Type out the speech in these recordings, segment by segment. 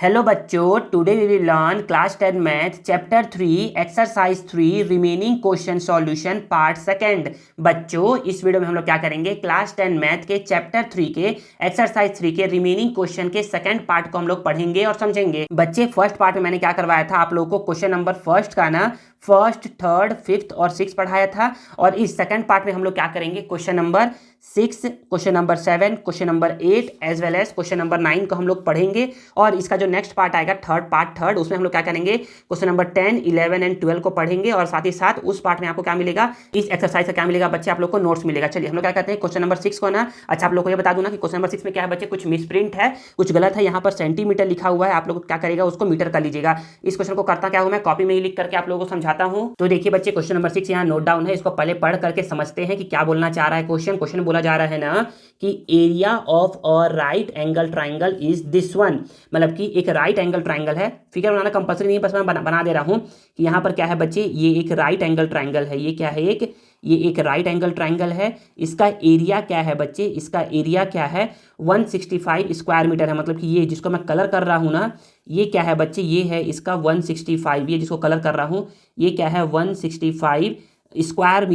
Hello बच्चों, today we will learn class 10 math chapter 3 exercise 3 remaining question solution part second. बच्चों, इस video में हम लोग क्या करेंगे, क्लास 10 मैथ के चैप्टर 3 के एक्सरसाइज 3 के रिमेनिंग क्वेश्चन के सेकंड पार्ट को हम लोग पढ़ेंगे और समझेंगे। बच्चे, फर्स्ट पार्ट में मैंने क्या करवाया था, आप लोगों को क्वेश्चन नंबर फर्स्ट का ना फर्स्ट, थर्ड, फिफ्थ और सिक्स पढ़ाया था। और इस सेकंड पार्ट में हम लोग क्या करेंगे, question number 6, question number 7, question number 8 as well as question number 9 को हम लोग पढ़ेंगे। और इसका जो नेक्स्ट पार्ट आएगा, थर्ड, उसमें हम लोग क्या करेंगे, क्वेश्चन नंबर 10, 11 एंड 12 को पढ़ेंगे। और साथ ही साथ उस पार्ट में आपको क्या मिलेगा, इस एक्सरसाइज का क्या मिलेगा बच्चे, आप लोग को नोट्स मिलेगा। चलिए हम लोग क्या कहते हैं, क्वेश्चन नंबर 6 को ना, अच्छा आप लोग को ये बता दूं ना कि क्वेश्चन नंबर 6 में क्या है बच्चे, कुछ मिसप्रिंट है, कुछ गलत है। यहाँ पर सेंटीमीटर लिखा हुआ है, आप लोग क्या करेगा, उसको मीटर कर लीजिएगा। इस क्वेश्चन को करता क्या हूँ, मैं कॉपी में ही लिख करके आप लोगों को समझाता हूँ। तो देखिए बच्चे, क्वेश्चन नंबर 6 यहाँ नोट डाउन है, इसको पहले पढ़ करके समझते हैं कि क्या बोलना चाह रहा है क्वेश्चन बोला जा रहा है ना कि area of a right angle triangle is this one. मतलब कि एक राइट एंगल ट्राइंगल है, फिगर बनाना कंपल्सरी नहीं है, बस मैं बना दे रहा हूं कि यहाँ पर क्या है बच्चे, ये एक राइट एंगल ट्राइंगल है। ये क्या है, ये एक राइट एंगल ट्राइंगल है। इसका एरिया क्या है बच्चे, इसका एरिया क्या है, 165 स्क्वायर मीटर है। मतलब कि ये जिसको मैं कलर कर रहा हूँ ना, ये क्या है बच्चे, ये है इसका 165, ये जिसको कलर कर रहा हूँ ये क्या है, 165 स्क्वायर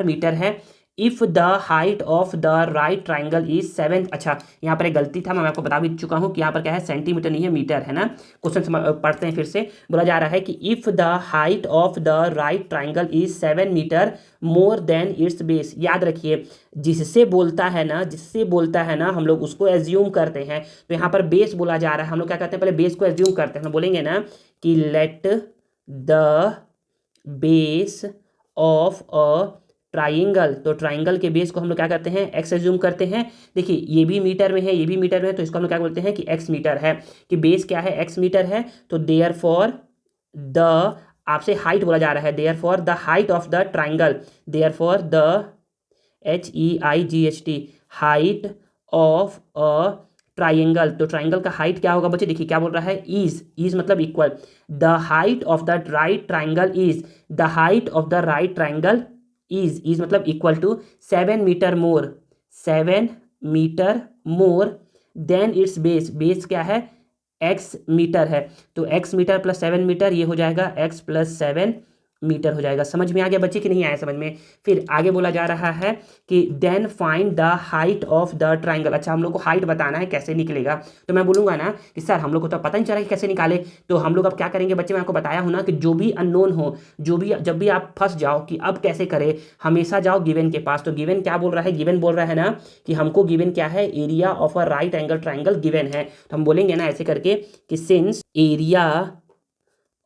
मीटर है। If the height of the right triangle is 7, अच्छा यहाँ पर एक गलती था, मैं आपको बता भी चुका हूँ कि यहाँ पर क्या है, सेंटीमीटर नहीं है, मीटर है ना। क्वेश्चन पढ़ते हैं फिर से। बोला जा रहा है कि if the height of the right triangle is 7 metre more than its base. याद रखिए, जिससे बोलता है ना हम लोग उसको एज्यूम करते हैं। तो यहाँ पर बेस बोला जा रहा है, हम लोग क्या करते हैं, पहले बेस को एज्यूम करते हैं। हम बोलेंगे ना कि let the base of a triangle, तो ट्राइंगल के बेस को हम लोग क्या करते हैं, एक्स एज्यूम करते हैं। देखिए ये भी मीटर में है, ये भी मीटर में है, तो इसको हम लोग क्या बोलते हैं कि एक्स मीटर है, कि बेस क्या है, एक्स मीटर है। तो देयर फॉर द, आपसे हाइट बोला जा रहा है, therefore the height of the triangle, therefore the HEIGHT height of a triangle. तो ट्राइंगल का हाइट क्या होगा बच्चे, देखिए क्या बोल रहा है, इज मतलब equal, the height of the right triangle is, the height of the right triangle is मतलब equal to 7 metre more than its base. Base क्या है, एक्स मीटर है, तो एक्स मीटर प्लस 7 मीटर, ये हो जाएगा एक्स प्लस 7 मीटर हो जाएगा। समझ में आ गया बच्चे कि नहीं आया समझ में। फिर आगे बोला जा रहा है कि then find the height of the triangle. अच्छा हम लोग को हाइट बताना है, कैसे निकलेगा। तो मैं बोलूंगा ना कि सर हम लोग को तो पता नहीं चला कि कैसे निकाले। तो हम लोग अब क्या करेंगे बच्चे, मैं आपको बताया हूं ना कि जो भी अननोन हो, जब भी आप फंस जाओ कि अब कैसे करें, हमेशा जाओ गिवन के पास। तो गिवन क्या बोल रहा है, गिवन बोल रहा है ना कि हमको गिवन क्या है, area of a right angle triangle given है। तो हम बोलेंगे ना ऐसे करके कि since area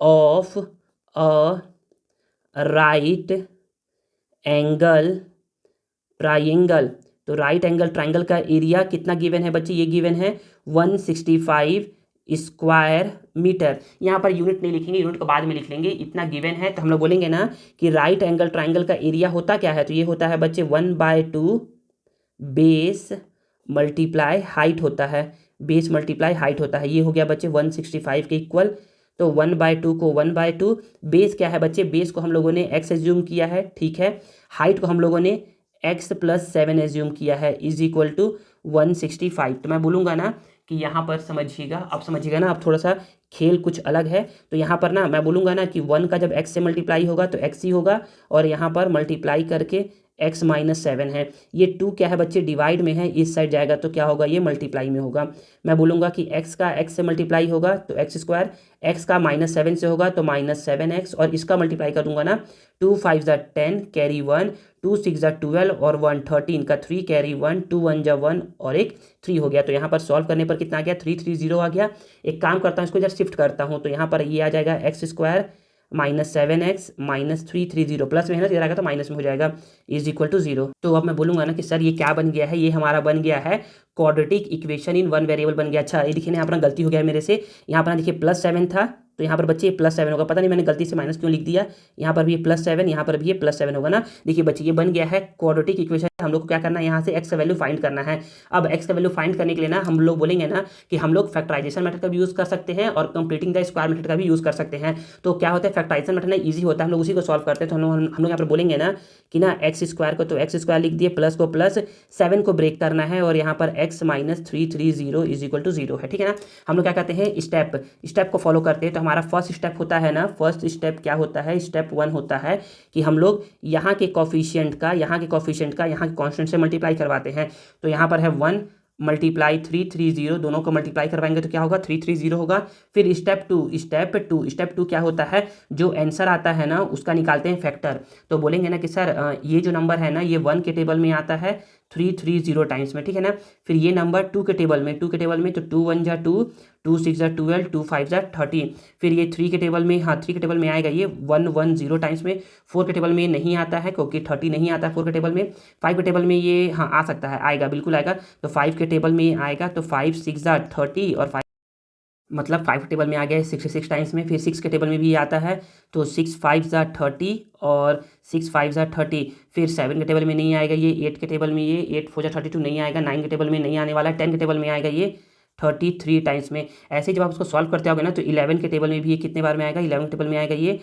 of a right angle triangle, तो राइट एंगल ट्राइंगल का एरिया कितना गिवन है बच्चे, ये गिवन है 165 स्क्वायर मीटर। यहाँ पर यूनिट नहीं लिखेंगे, यूनिट को बाद में लिख लेंगे, इतना गिवन है। तो हम लोग बोलेंगे ना कि राइट एंगल ट्राइंगल का एरिया होता क्या है, तो ये होता है बच्चे 1/2 बेस मल्टीप्लाई हाइट होता है, बेस मल्टीप्लाई हाइट होता है। ये हो गया बच्चे 165 के इक्वल। तो 1/2 को 1/2, बेस क्या है बच्चे, बेस को हम लोगों ने एक्स एज्यूम किया है, ठीक है। हाइट को हम लोगों ने एक्स प्लस 7 एज्यूम किया है, इज इक्वल टू 165। तो मैं बोलूँगा ना कि यहाँ पर समझिएगा, अब समझिएगा ना, अब थोड़ा सा खेल कुछ अलग है। तो यहाँ पर ना मैं बोलूँगा ना कि 1 का जब एक्स से मल्टीप्लाई होगा तो एक्स ही होगा, और यहाँ पर मल्टीप्लाई करके x माइनस 7 है। ये 2 क्या है बच्चे, डिवाइड में है, इस साइड जाएगा तो क्या होगा, ये मल्टीप्लाई में होगा। मैं बोलूँगा कि x का x से मल्टीप्लाई होगा तो एक्स स्क्वायर, x का -7 से होगा तो -7x, और इसका मल्टीप्लाई कर दूंगा ना, 2 5 ज़ा 10 कैरी 1, 2 6 ज़ा 12 और 1 13 का 3 कैरी 1, 2 1 ज़ा 1 और एक 3 हो गया। तो यहाँ पर सॉल्व करने पर कितना आ गया, 330 आ गया। एक काम करता हूँ, इसको जब शिफ्ट करता हूँ तो यहाँ पर ये आ जाएगा एक्स स्क्वायर -7x -330, प्लस में है ना, इधर आएगा तो माइनस में हो जाएगा, इज इक्वल टू 0। तो अब मैं बोलूँगा ना कि सर ये क्या बन गया है, ये हमारा बन गया है quadratic equation in one variable बन गया। अच्छा ये देखिए ना, यहाँ पर गलती हो गया है मेरे से, यहाँ पर देखिए +7 था तो यहाँ पर बच्चे +7 होगा। पता नहीं मैंने गलती से माइनस क्यों लिख दिया। यहाँ पर भी ये +7, यहाँ पर भी ये +7 होगा ना। देखिए बच्चे ये बन गया है क्वाड्रेटिक इक्वेशन। हम लोग को क्या करना है, यहाँ से एक्स का वैल्यू फाइंड करना है। अब एक्स का वैल्यू फाइंड करने के लिए ना हम लोग बोलेंगे ना कि हम लोग फैक्टराइजेशन मेथड का भी यूज़ कर सकते हैं और कंप्लीटिंग द स्क्वायर मेथड का भी यूज़ कर सकते हैं। तो क्या होता है, फैक्टराइजेशन मेथड ना ईजी होता है, हम लोग उसी को सॉल्व करते हैं। तो हम लोग यहाँ पर बोलेंगे ना कि ना एक्स स्क्वायर को तो एक्स स्क्वायर लिख दिए, प्लस को प्लस, 7 को ब्रेक करना है और यहाँ पर x minus 330 is equal to 0 है। ठीक है ना। हम लोग क्या कहते हैं, स्टेप को फॉलो करते हैं। तो हमारा फर्स्ट स्टेप होता है ना, फर्स्ट स्टेप क्या होता है, स्टेप 1 होता है कि हम लोग यहाँ के कॉफिशिएंट का यहाँ के कांस्टेंट से मल्टीप्लाई करवाते हैं। तो यहाँ पर है 1 मल्टीप्लाई 330, दोनों को मल्टीप्लाई करवाएंगे तो क्या होगा, 330 होगा। फिर स्टेप टू क्या होता है, जो आंसर आता है ना उसका निकालते हैं फैक्टर। तो बोलेंगे ना कि सर ये जो नंबर है ना ये 1 के टेबल में आता है 330 टाइम्स में। ठीक है ना। फिर ये नंबर 2 के टेबल में तो 2 1 जा 2, 2 6 जा 12, 2 5 जा 30। फिर ये 3 के टेबल में, हाँ 3 के टेबल में आएगा ये 110 टाइम्स में। 4 के टेबल में नहीं आता है क्योंकि 30 नहीं आता है 4 के टेबल में। 5 के टेबल में ये हाँ आ सकता है, आएगा, बिल्कुल आएगा। तो 5 के टेबल में ये आएगा तो 5 6 जा 30 और 5 मतलब 5 टेबल में आ गया है 66 टाइम्स में। फिर 6 के टेबल में भी आता है तो 6 5 जा 30 और 6 5 जा 30। फिर 7 के टेबल में नहीं आएगा ये, 8 के टेबल में ये 8 4 जा 32 नहीं आएगा, 9 के टेबल में नहीं आने वाला है, 10 के टेबल में आएगा ये 33 टाइम्स में। ऐसे ही जब आप उसको सॉल्व करते होगे ना तो 11 के टेबल में भी ये कितने बार में आएगा, 11 के टेबल में आएगा ये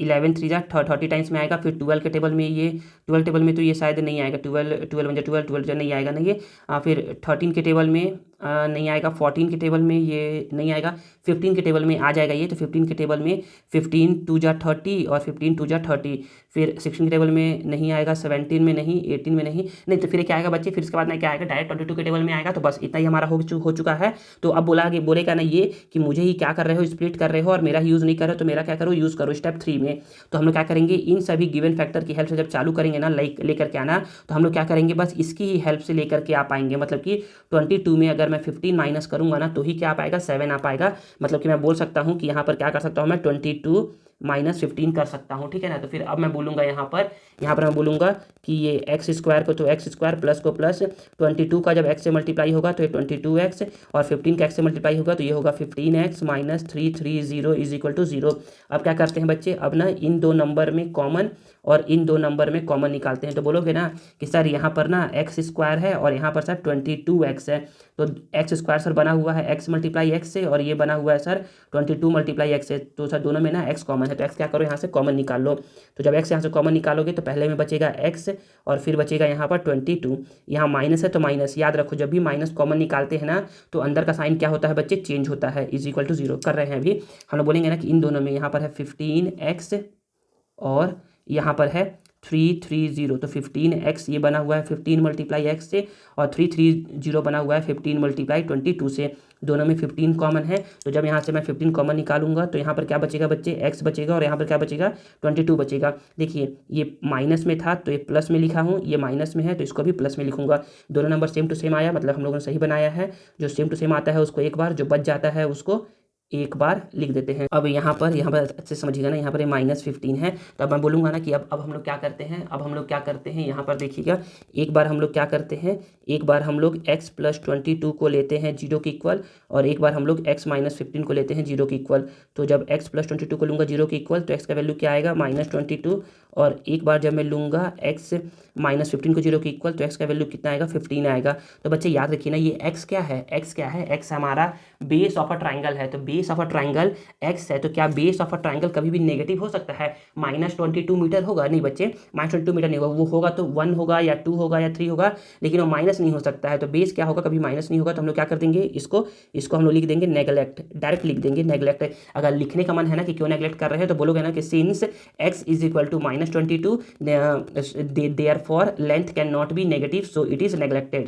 11 3 जा 30 टाइम्स में आएगा। फिर 12 के टेबल में ये 12 टेबल में तो ये शायद नहीं आएगा, 12 1 जा 12 नहीं आएगा ना ये। फिर 13 के टेबल में नहीं आएगा, 14 के टेबल में ये नहीं आएगा, 15 के टेबल में आ जाएगा ये। तो 15 के टेबल में 15 2 जा 30 और 15 2 जा 30। फिर 16 के टेबल में नहीं आएगा, 17 में नहीं, 18 में नहीं तो फिर क्या आएगा बच्चे, फिर इसके बाद में क्या आएगा, डायरेक्ट 22 के टेबल में आएगा। तो बस इतना ही हमारा हो चुका है। तो अब बोलेगा ना ये कि मुझे ही क्या कर रहे हो, स्प्लिट कर रहे हो और मेरा यूज़ नहीं कर रहे हो, तो मेरा क्या करो, यूज़ करो स्टेप 3 में। तो हम लोग क्या करेंगे, इन सभी गिवन फैक्टर की हेल्प से जब चालू करेंगे ना लेकर के आना, तो हम लोग क्या करेंगे, बस इसकी ही हेल्प से लेकर के आ पाएंगे। मतलब कि 22 में अगर मैं 15 माइनस करूंगा ना तो ही क्या आ पाएगा, 7 आ पाएगा। मतलब कि मैं बोल सकता हूँ कि यहाँ पर क्या कर सकता हूँ मैं, 22 माइनस 15 कर सकता हूँ। ठीक है ना। तो फिर अब मैं बोलूँगा यहाँ पर मैं बोलूँगा कि ये एक्स स्क्वायर को तो एक्स स्क्वायर, प्लस को प्लस, 22 का जब एक्स से मल्टीप्लाई होगा तो ये 22x और 15 का एक्स से मल्टीप्लाई होगा तो ये होगा 15x minus 330 is equal to 0। अब क्या करते हैं बच्चे, अब ना इन दो नंबर में कॉमन और इन दो नंबर में कॉमन निकालते हैं। तो बोलोगे ना कि सर यहाँ पर ना एक्स स्क्वायर है और यहाँ पर सर 22x है। तो एक्स स्क्वायर सर बना हुआ है एक्स मल्टीप्लाई एक्स से और ये बना हुआ है सर 22 मल्टीप्लाई एक्स से। तो सर दोनों में ना एक्स कॉमन है, तो एक्स क्या करो यहाँ से कॉमन निकाल लो। तो जब एक्स यहाँ से कॉमन निकालोगे तो पहले में बचेगा एक्स और फिर बचेगा यहाँ पर 22। यहाँ माइनस है तो माइनस, याद रखो जब भी माइनस कॉमन निकालते हैं ना तो अंदर का साइन क्या होता है बच्चे, चेंज होता है, इज इक्वल टू 0 कर रहे हैं अभी। हम लोग बोलेंगे ना कि इन दोनों में यहाँ पर है 15x और यहाँ पर है 330। तो 15x ये बना हुआ है 15 मल्टीप्लाई एक्स से और 330 बना हुआ है 15 मल्टीप्लाई 22 से। दोनों में 15 कॉमन है। तो जब यहाँ से मैं 15 कॉमन निकालूंगा तो यहाँ पर क्या बचेगा बच्चे, x बचेगा और यहाँ पर क्या बचेगा 22 बचेगा। देखिए ये माइनस में था तो ये प्लस में लिखा हूँ, ये माइनस में है तो इसको भी प्लस में लिखूंगा। दोनों नंबर सेम टू सेम आया, मतलब हम लोगों ने सही बनाया है। जो सेम टू सेम आता है उसको एक बार, जो बच जाता है उसको एक बार लिख देते हैं। अब यहाँ पर अच्छे से समझिएगा ना, यहाँ पर ये -15 है। तो अब मैं बोलूँगा ना कि अब हम लोग क्या करते हैं, यहाँ पर देखिएगा, एक बार हम लोग क्या करते हैं, एक बार हम लोग x + 22 को लेते हैं 0 के इक्वल और एक बार हम लोग x - 15 को लेते हैं 0 के इक्वल। तो जब x + 22 को लूँगा 0 के इक्वल तो x का वैल्यू क्या आएगा, -22। और एक बार जब मैं लूँगा x - 15 को 0 के इक्वल तो x का वैल्यू कितना आएगा, 15 आएगा। तो बच्चे याद रखिए ना, ये x क्या है, x हमारा बेस ऑफ अ ट्राइंगल है। तो base of a triangle x है, तो क्या बेस ऑफ अ ट्राइंगल कभी भी नेगेटिव हो सकता है, -22 मीटर होगा? नहीं बच्चे, -22 मीटर नहीं होगा, वो होगा तो 1 होगा या 2 होगा या 3 होगा, लेकिन वो माइनस नहीं हो सकता है। तो बेस क्या होगा, कभी माइनस नहीं होगा। तो हम लोग क्या कर देंगे, इसको हम लोग लिख देंगे नेगलेक्ट, डायरेक्ट लिख देंगे नेगलेक्ट। अगर लिखने का मन है ना कि क्यों नेगलेक्ट कर रहे हैं तो बोलोगे ना कि since x = -22 therefore length can not B negative so it is neglected,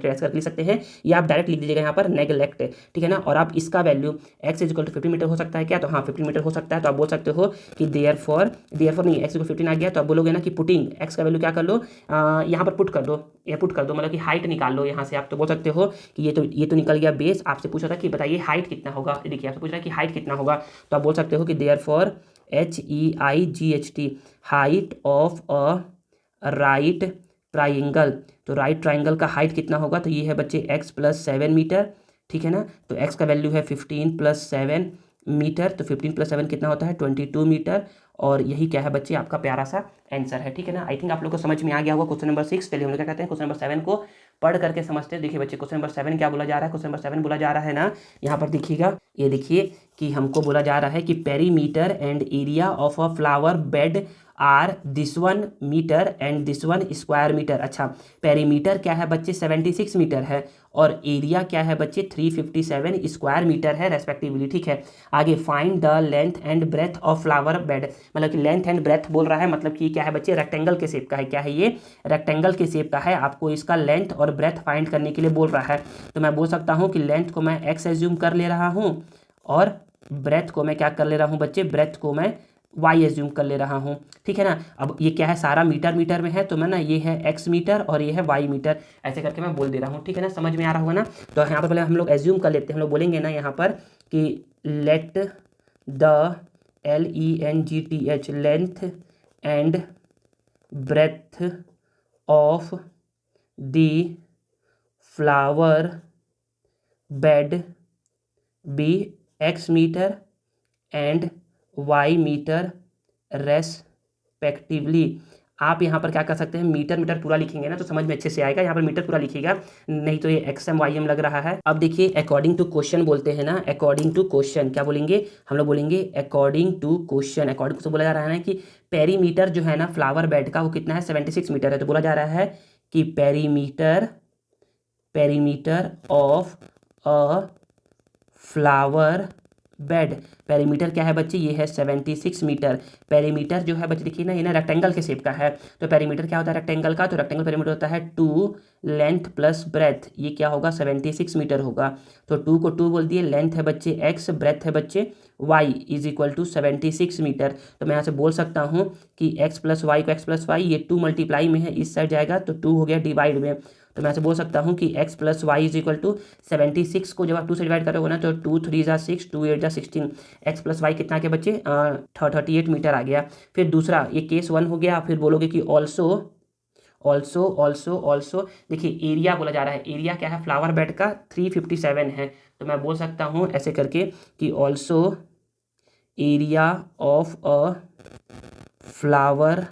ऐसा लिख सकते हैं। या आप डायरेक्ट लिख दीजिएगा यहाँ पर नेगलेक्ट, ठीक है ना। और आप इसका वैल्यू x = 15 मीटर हो सकता है क्या, तो हाँ 15 मीटर हो सकता है। तो आप बोल सकते हो कि देयरफॉर नहीं, x = 15 आ गया तो आप बोलोगे ना कि पुटिंग x का वैल्यू क्या कर लो, यहाँ पर पुट कर दो, मतलब कि हाइट निकाल लो यहाँ से। आप तो बोल सकते हो कि ये तो निकल गया बेस। आपसे पूछा था कि बताइए हाइट कितना होगा, देखिए आपसे पूछ रहा है कि हाइट कितना होगा, तो आप बोल सकते हो कि therefore HEIGHT height of a right triangle. तो राइट ट्राइंगल का हाइट कितना होगा, तो ये है बच्चे x + 7 मीटर, ठीक है ना। तो x का वैल्यू है 15 + 7 मीटर, तो 15 + 7 कितना होता है 22 मीटर। और यही क्या है बच्चे आपका प्यारा सा आंसर है, ठीक है ना। आई थिंक आप लोग को समझ में आ गया होगा क्वेश्चन नंबर 6। चलिए हम लोग क्या कहते हैं क्वेश्चन नंबर 7 को पढ़ करके समझते हैं। देखिए बच्चे क्वेश्चन नंबर 7 क्या बोला जा रहा है, क्वेश्चन नंबर 7 बोला जा रहा है ना, यहाँ पर देखिएगा, ये देखिए कि हमको बोला जा रहा है कि perimeter and area of a flower bed are this 1 metre and this 1 square metre. अच्छा, पेरीमीटर क्या है बच्चे 76 मीटर है और एरिया क्या है बच्चे 357 स्क्वायर मीटर है रेस्पेक्टिवली, ठीक है। आगे find the length and breadth of flower bed, मतलब कि लेंथ एंड ब्रेथ बोल रहा है, मतलब कि क्या है बच्चे रेक्टेंगल के शेप का है। क्या है ये, रेक्टेंगल के शेप का है। आपको इसका लेंथ और ब्रेथ फाइंड करने के लिए बोल रहा है। तो मैं बोल सकता हूँ कि लेंथ को मैं एक्स एज्यूम कर ले रहा हूँ और ब्रेथ को मैं क्या कर ले रहा हूँ बच्चे, ब्रेथ को मैं वाई एज्यूम कर ले रहा हूँ, ठीक है ना। अब ये क्या है सारा मीटर मीटर में है, तो मैं ना ये है एक्स मीटर और ये है वाई मीटर, ऐसे करके मैं बोल दे रहा हूँ, ठीक है ना। समझ में आ रहा होगा ना। तो यहाँ पर पहले हम लोग एज्यूम कर लेते हैं, हम लोग बोलेंगे ना यहाँ पर कि let the LENGTH length and breadth of the flower bed be x metre and y metre respectively. आप यहाँ पर क्या कर सकते हैं, मीटर मीटर पूरा लिखेंगे ना तो समझ में अच्छे से आएगा। यहाँ पर मीटर पूरा लिखिएगा, नहीं तो ये XM YM लग रहा है। अब देखिए अकॉर्डिंग टू क्वेश्चन बोलते हैं ना, अकॉर्डिंग टू क्वेश्चन क्या बोलेंगे हम लोग, बोलेंगे according to question. According to बोला जा रहा है ना कि पेरीमीटर जो है ना फ्लावर बेड का वो कितना है 76 मीटर है। तो बोला जा रहा है कि perimeter of a flower bed, perimeter क्या है बच्चे, ये है 76 मीटर। पेरीमीटर जो है बच्चे देखिए ना, ये ना रेक्टेंगल के शेप का है। तो पेरीमीटर क्या होता है रेक्टेंगल का, तो रेक्टेंगल पेरीमीटर होता है 2 लेंथ प्लस ब्रेथ, ये क्या होगा 76 मीटर होगा। तो 2 को 2 बोल दिए, लेंथ है बच्चे x, ब्रेथ है बच्चे y = 76 मीटर। तो मैं यहाँ से बोल सकता हूँ कि x + y को x + y, ये 2 मल्टीप्लाई में है, इस साइड जाएगा तो 2 हो गया डिवाइड में। तो मैं ऐसे बोल सकता हूँ कि x + y = 76 को जब आप 2 से डिवाइड करोगे ना तो 2 3 = 6, 2 8 = 16, x + y कितना आ गया बच्चे 38 मीटर आ गया। फिर दूसरा ये केस 1 हो गया। फिर बोलोगे कि ऑल्सो देखिए एरिया बोला जा रहा है, एरिया क्या है फ्लावर बेड का 357 है। तो मैं बोल सकता हूँ ऐसे करके कि also area of a flower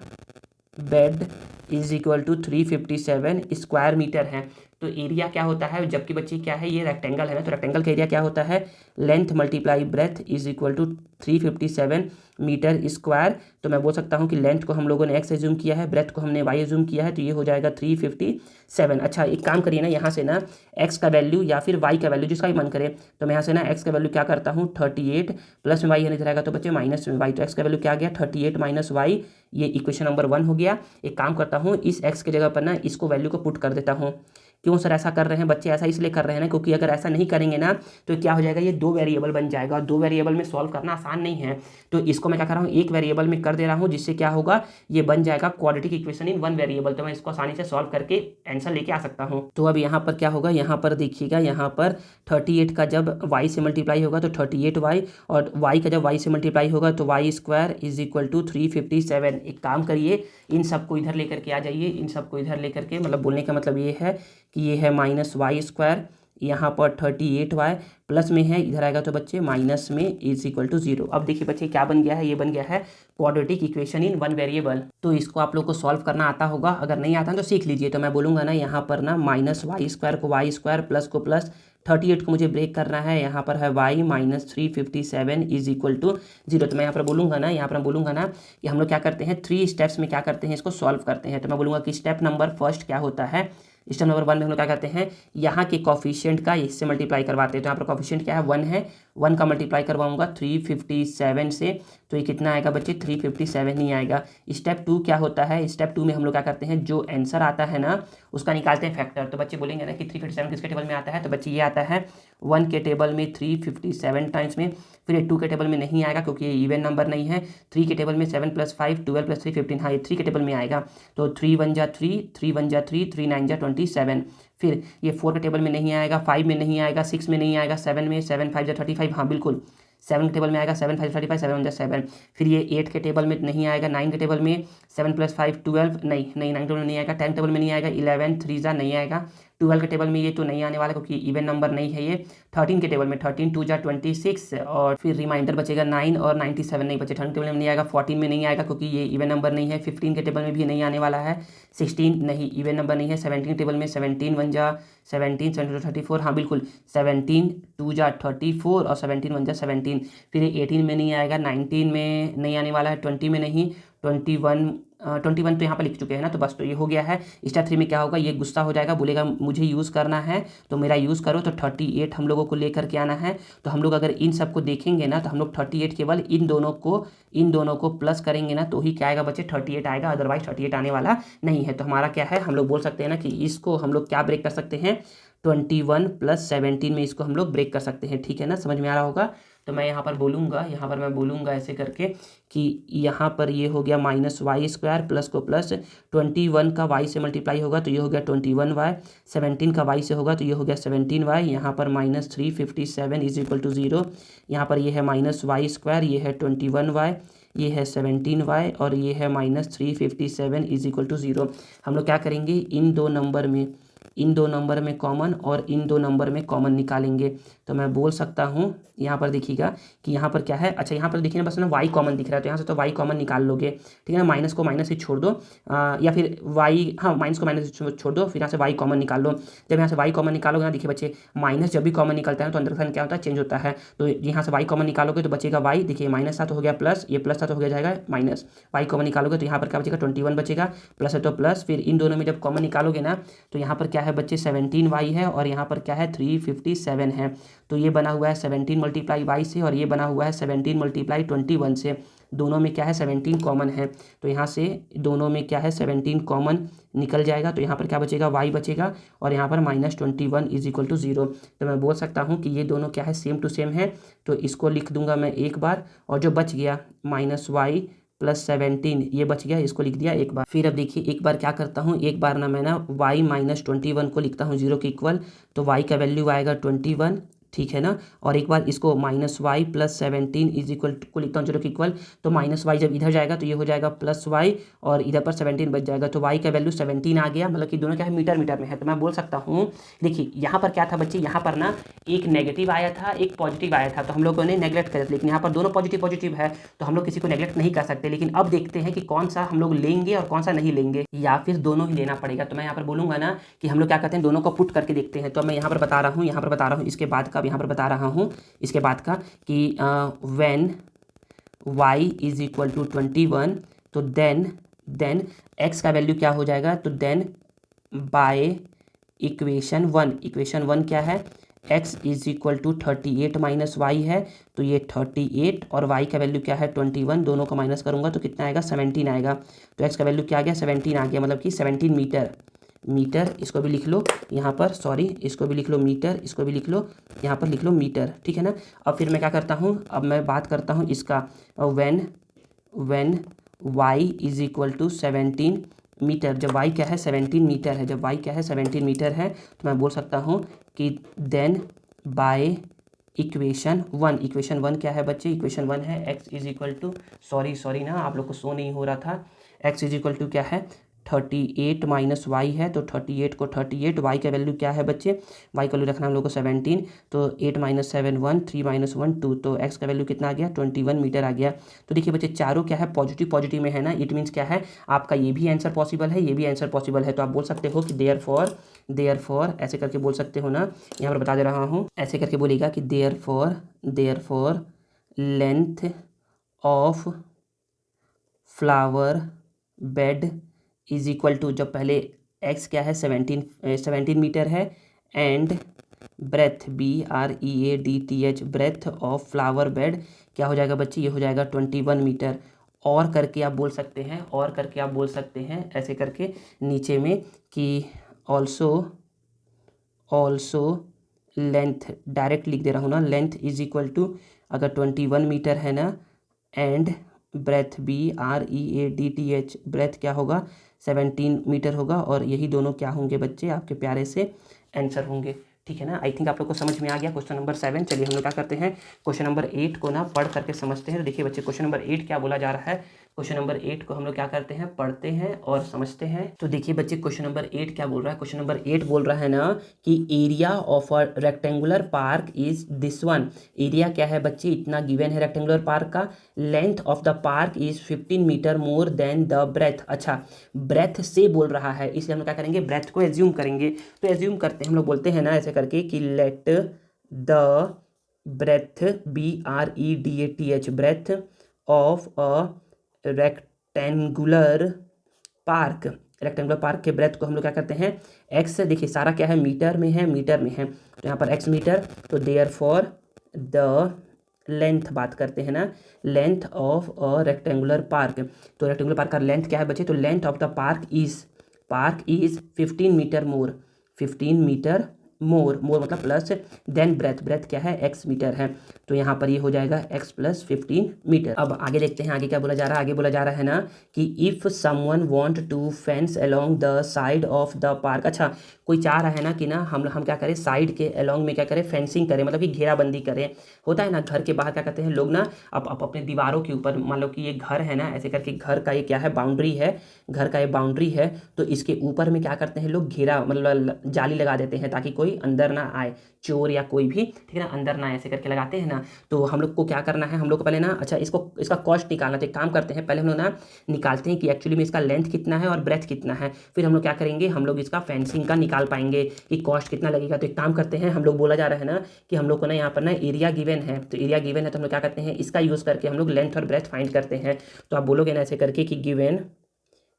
bed = 357 square metre है। तो एरिया क्या होता है, जबकि बच्चे क्या है ये रेक्टेंगल है ना, तो रेक्टेंगल का एरिया क्या होता है length multiply breadth = 357 metre square. तो मैं बोल सकता हूँ कि लेंथ को हम लोगों ने x एज्यूम किया है, ब्रेथ को हमने y एज्यूम किया है, तो ये हो जाएगा 357। अच्छा एक काम करिए ना, यहाँ से ना x का वैल्यू या फिर y का वैल्यू जिसका भी मन करे, तो मैं यहाँ से ना x का वैल्यू क्या करता हूँ 38 प्लस में y यानी रहेगा तो बच्चे माइनस में y, तो x का वैल्यू क्या आ गया 38 - y, ये इक्वेशन नंबर 1 हो गया। एक काम करता हूँ इस x की जगह पर ना इसको वैल्यू को पुट कर देता हूँ। क्यों सर ऐसा कर रहे हैं बच्चे, ऐसा इसलिए कर रहे हैं ना क्योंकि अगर ऐसा नहीं करेंगे ना तो क्या हो जाएगा, ये 2 वेरिएबल बन जाएगा और 2 वेरिएबल में सॉल्व करना आसान नहीं है। तो इसको मैं क्या कर रहा हूँ एक वेरिएबल में कर दे रहा हूँ, जिससे क्या होगा ये बन जाएगा क्वाड्रेटिक इक्वेशन इन 1 वेरिएबल। तो मैं इसको आसानी से सॉल्व करके आंसर लेके आ सकता हूँ। तो अब यहाँ पर क्या होगा, यहाँ पर देखिएगा, यहाँ पर 38 का जब y से मल्टीप्लाई होगा तो 38y, और y का जब y से मल्टीप्लाई होगा तो y² = 357। एक काम करिए इन सबको इधर लेकर के आ जाइए, इन सबको इधर लेकर के, मतलब बोलने का मतलब ये है कि ये है -y², यहाँ पर 38y प्लस में है, इधर आएगा तो बच्चे माइनस में = 0। अब देखिए बच्चे क्या बन गया है, ये बन गया है क्वाड्रेटिक इक्वेशन इन 1 वेरिएबल। तो इसको आप लोग को सॉल्व करना आता होगा, अगर नहीं आता तो सीख लीजिए। तो मैं बोलूँगा ना यहाँ पर ना -y² को y² प्लस को प्लस 38 को मुझे ब्रेक करना है, यहाँ पर है y - 357 = 0। तो मैं यहाँ पर बोलूँगा ना, यहाँ पर मैं बोलूँगा ना कि हम लोग क्या करते हैं 3 स्टेप्स में क्या करते हैं इसको सॉल्व करते हैं। तो मैं बोलूँगा कि स्टेप नंबर फर्स्ट क्या होता है, स्टेप नंबर 1 में हम लोग क्या करते हैं यहाँ के कॉफिशिएंट का इससे मल्टीप्लाई करवाते हैं। तो यहाँ पर कॉफिशिएंट क्या है 1 है, 1 का मल्टीप्लाई करवाऊंगा 357 से, तो ये कितना आएगा बच्चे 357 नहीं आएगा। स्टेप 2 क्या होता है, स्टेप 2 में हम लोग क्या करते हैं जो आंसर आता है ना उसका निकालते हैं फैक्टर। तो बच्चे बोलेंगे ना कि 357 किसके टेबल में आता है, तो बच्चे ये आता है 1 के टेबल में 357 टाइम्स में, फिर ये 2 के टेबल में नहीं आएगा क्योंकि ये इवन नंबर नहीं है। 3 के टेबल में 7 + 5 12 + 3 15, हाँ ये 3 के टेबल में आएगा। तो 3 × 1 = 3, 3 × 1 = 3, 3 × 9 = 27। फिर ये 4 के टेबल में नहीं आएगा, 5 में नहीं आएगा, 6 में नहीं आएगा, 7 में, 7 × 5 = 35, हाँ बिल्कुल 7 के टेबल में आएगा 7 5 35, 7 1 7। फिर ये 8 के टेबल में नहीं आएगा, 9 के टेबल में 7 + 5 12, नहीं 9 टेबल में नहीं आएगा, 10 टेबल में नहीं आएगा, 11 3 नहीं आएगा, 12 के टेबल में ये तो नहीं आने वाला क्योंकि इवन नंबर नहीं है ये। 13 के टेबल में 13 2 26, और फिर रिमाइंडर बचेगा 9 और 97 नहीं बचे, 13 टेबल में नहीं आएगा, 14 में नहीं आएगा क्योंकि ये इवन नंबर नहीं है, 15 के टेबल में भी नहीं आने वाला है, 16 नहीं इवन नंबर नहीं है, 17 टेबल में 17 1 17 17 34, हाँ बिल्कुल 17 2 34 और 17 1 17। फिर 18 में नहीं आएगा, 19 में नहीं आने वाला है, 20 में नहीं, 21 तो यहाँ पर लिख चुके हैं ना, तो बस तो ये हो गया है। स्टेप 3 में क्या होगा, ये गुस्सा हो जाएगा, बोलेगा मुझे यूज़ करना है तो मेरा यूज़ करो, तो 38 हम लोगों को लेकर के आना है। तो हम लोग अगर इन सबको देखेंगे ना तो हम लोग 38 केवल इन दोनों को प्लस करेंगे ना तो ही क्या आएगा बच्चे 38 आएगा, अदरवाइज 38 आने वाला नहीं है। तो हमारा क्या है, हम लोग बोल सकते हैं ना कि इसको हम लोग क्या ब्रेक कर सकते हैं, 21 + 17 में इसको हम लोग ब्रेक कर सकते हैं। ठीक है ना, समझ में आ रहा होगा। तो मैं यहाँ पर मैं बोलूँगा ऐसे करके कि यहाँ पर ये हो गया -y² प्लस को प्लस 21 का y से मल्टीप्लाई होगा तो ये हो गया 21y, 17 का y से होगा तो ये हो गया 17y, यहाँ पर -357 = 0, यहाँ पर ये है -y², ये है 21y, ये है 17y और ये है -357 = 0। हम लोग क्या करेंगे, इन दो नंबर में कॉमन और इन दो नंबर में कॉमन निकालेंगे। तो मैं बोल सकता हूँ, यहाँ पर देखिएगा कि यहाँ पर क्या है, अच्छा यहाँ पर देखिए ना, बस ना y कॉमन दिख रहा है तो यहाँ से तो y कॉमन निकाल लोगे, ठीक है ना। माइनस को माइनस से छोड़ दो, या फिर y, हाँ माइनस को माइनस से छोड़ दो, फिर यहाँ से y कॉमन निकाल लो। जब यहाँ से y कॉमन निकालोगे ना, देखिए बच्चे माइनस जब भी कॉमन निकलता है तो अंदर साइन क्या होता है, चेंज होता है। तो यहाँ से y कॉमन निकालोगे तो बचेगा y, देखिए माइनस था तो हो गया प्लस, ये प्लस था तो हो गया जाएगा माइनस, y कॉमन निकालोगे तो यहाँ पर क्या बचेगा 21 बचेगा, प्लस है तो प्लस, फिर इन दोनों में जब कॉमन निकालोगे ना तो यहाँ पर क्या है बच्चे 17y है और यहाँ पर क्या है 357 है। तो ये बना हुआ है 17 × y से और ये बना हुआ है 17 × 21 से, दोनों में क्या है 17 कॉमन है। तो यहाँ से दोनों में क्या है 17 कॉमन निकल जाएगा, तो यहाँ पर क्या बचेगा y बचेगा और यहाँ पर -21 = 0। तो मैं बोल सकता हूँ कि ये दोनों क्या है, सेम टू सेम है। तो इसको लिख दूंगा मैं एक बार, और जो बच गया -y + 17 ये बच गया, इसको लिख दिया एक बार। फिर अब देखिए एक बार क्या करता हूँ, एक बार ना मैं ना y - 21 को लिखता हूँ 0 के इक्वल, तो y का वैल्यू आएगा 21, ठीक है ना। और एक बार इसको -y + 17 को लिखता हूँ 0 के इक्वल, तो -y जब इधर जाएगा तो ये हो जाएगा +y और इधर पर 17 बच जाएगा, तो y का वैल्यू 17 आ गया। मतलब कि दोनों क्या है, मीटर में है। तो मैं बोल सकता हूँ, देखिए यहाँ पर क्या था बच्चे, यहाँ पर ना एक नेगेटिव आया था एक पॉजिटिव आया था, तो हम लोगों ने नेगलेक्ट कर दिया, लेकिन यहाँ पर दोनों पॉजिटिव है तो हम लोग किसी को नेगलेक्ट नहीं कर सकते। लेकिन अब देखते हैं कि कौन सा हम लोग लेंगे और कौन सा नहीं लेंगे, या फिर दोनों ही लेना पड़ेगा। तो मैं यहाँ पर बोलूँगा ना कि हम लोग क्या करते हैं, दोनों को पुट करके देखते हैं। तो मैं यहाँ पर बता रहा हूँ इसके बाद का, यहाँ पर बता रहा हूँ इसके बाद का कि when y = 21, तो देन x का वैल्यू क्या हो जाएगा, तो देन बाय इक्वेशन 1 क्या है, x = 38 - y है, तो ये 38 और y का वैल्यू क्या है 21, दोनों को माइनस करूंगा तो कितना आएगा 17 आएगा। तो x का वैल्यू क्या आ गया 17 आ गया, मतलब कि 17 मीटर, इसको भी लिख लो यहाँ पर, इसको भी लिख लो मीटर, इसको भी लिख लो यहाँ पर, लिख लो मीटर, ठीक है ना। अब फिर मैं क्या करता हूँ, अब मैं बात करता हूँ इसका when y = 17 मीटर, जब y क्या है 17 मीटर है, तो मैं बोल सकता हूँ कि देन बाय इक्वेशन 1 क्या है बच्चे, इक्वेशन 1 है x = सॉरी ना, आप लोग को शो नहीं हो रहा था, x = क्या है 38 - y है, तो 38 को 38, y का वैल्यू क्या है बच्चे, y का वैल्यू रखना हम लोग को 17, तो 8 - 7 1, 3 - 1 2, तो x का वैल्यू कितना आ गया 21 मीटर आ गया। तो देखिए बच्चे चारों क्या है पॉजिटिव में है ना, इट मीन्स क्या है आपका ये भी आंसर पॉसिबल है, ये भी आंसर पॉसिबल है। तो आप बोल सकते हो कि देयरफॉर ऐसे करके बोल सकते हो ना, यहाँ पर बता दे रहा हूँ, ऐसे करके बोलेगा कि therefore length of flower bed = जब पहले x क्या है 17 मीटर है, and breadth BREADTH breadth of flower bed क्या हो जाएगा बच्चे, ये हो जाएगा 21 मीटर। और करके आप बोल सकते हैं ऐसे करके नीचे में कि ऑल्सो लेंथ, डायरेक्ट लिख दे रहा हूँ ना, लेंथ = अगर 21 मीटर है ना, एंड ब्रेथ BREADTH ब्रेथ क्या होगा 17 मीटर होगा, और यही दोनों क्या होंगे बच्चे आपके प्यारे से आंसर होंगे, ठीक है ना। आई थिंक आप लोग को समझ में आ गया क्वेश्चन नंबर 7। चलिए हम लोग क्या करते हैं, क्वेश्चन नंबर 8 को ना पढ़ करके समझते हैं। तो देखिए बच्चे, क्वेश्चन नंबर 8 क्या बोला जा रहा है, क्वेश्चन नंबर 8 को हम लोग क्या करते हैं, पढ़ते हैं और समझते हैं। तो देखिए बच्चे, क्वेश्चन नंबर 8 क्या बोल रहा है, क्वेश्चन नंबर 8 बोल रहा है ना कि area of a rectangular park is this one. Area क्या है बच्चे, इतना गिवन है रेक्टेंगुलर पार्क का। Length of the park is 15 metre more than the breadth. अच्छा, ब्रेथ से बोल रहा है, इसलिए हम लोग क्या करेंगे, ब्रेथ को एज्यूम करेंगे। तो एज्यूम करते हैं, हम लोग बोलते हैं ना ऐसे करके कि let the breadth BREDH breadth of a rectangular park, rectangular park के ब्रेथ को हम लोग क्या करते हैं, एक्स। देखिए सारा क्या है, मीटर में है, मीटर में है, तो यहाँ पर एक्स मीटर। तो देयर फॉर द लेंथ बात करते हैं ना, length of a rectangular park. तो रेक्टेंगुलर पार्क का लेंथ क्या है बच्चे, तो length of the park is 15 metre more, 15 metre more मतलब प्लस देन ब्रेथ क्या है, एक्स मीटर है। तो यहाँ पर ये हो जाएगा x + 15 मीटर। अब आगे देखते हैं, आगे क्या बोला जा रहा है, आगे बोला जा रहा है ना कि if someone want to fence along the side of the park. अच्छा, कोई चाह रहा है ना कि ना हम क्या करें, साइड के अलोंग में क्या करें, फेंसिंग करें, मतलब कि घेराबंदी करें। होता है ना घर के बाहर क्या करते हैं लोग ना, अब अपने दीवारों के ऊपर, मान लो कि ये घर है ना, ऐसे करके घर का ये क्या है, बाउंड्री है, घर का ये बाउंड्री है। तो इसके ऊपर में क्या करते हैं लोग, घेरा मतलब जाली लगा देते हैं ताकि कोई अंदर ना आए, चोर या कोई भी, ठीक है ना, अंदर ना ऐसे करके लगाते हैं ना। तो हम लोग को क्या करना है, हम लोग को पहले ना, अच्छा इसका कॉस्ट निकालना। तो एक काम करते हैं, पहले हम लोग ना निकालते हैं कि एक्चुअली में इसका लेंथ कितना है और ब्रेथ कितना है। फिर हम लोग क्या करेंगे, हम लोग इसका फेंसिंग का निकाल पाएंगे कि कॉस्ट कितना लगेगा। तो एक काम करते हैं, हम लोग बोला जा रहा है ना कि हम लोग को ना यहाँ पर ना एरिया गिवन है। तो एरिया गिवन है तो हम लोग क्या करते हैं, इसका यूज़ करके हम लोग लेंथ और ब्रेथ फाइंड करते हैं। तो आप बोलोगे ना ऐसे करके कि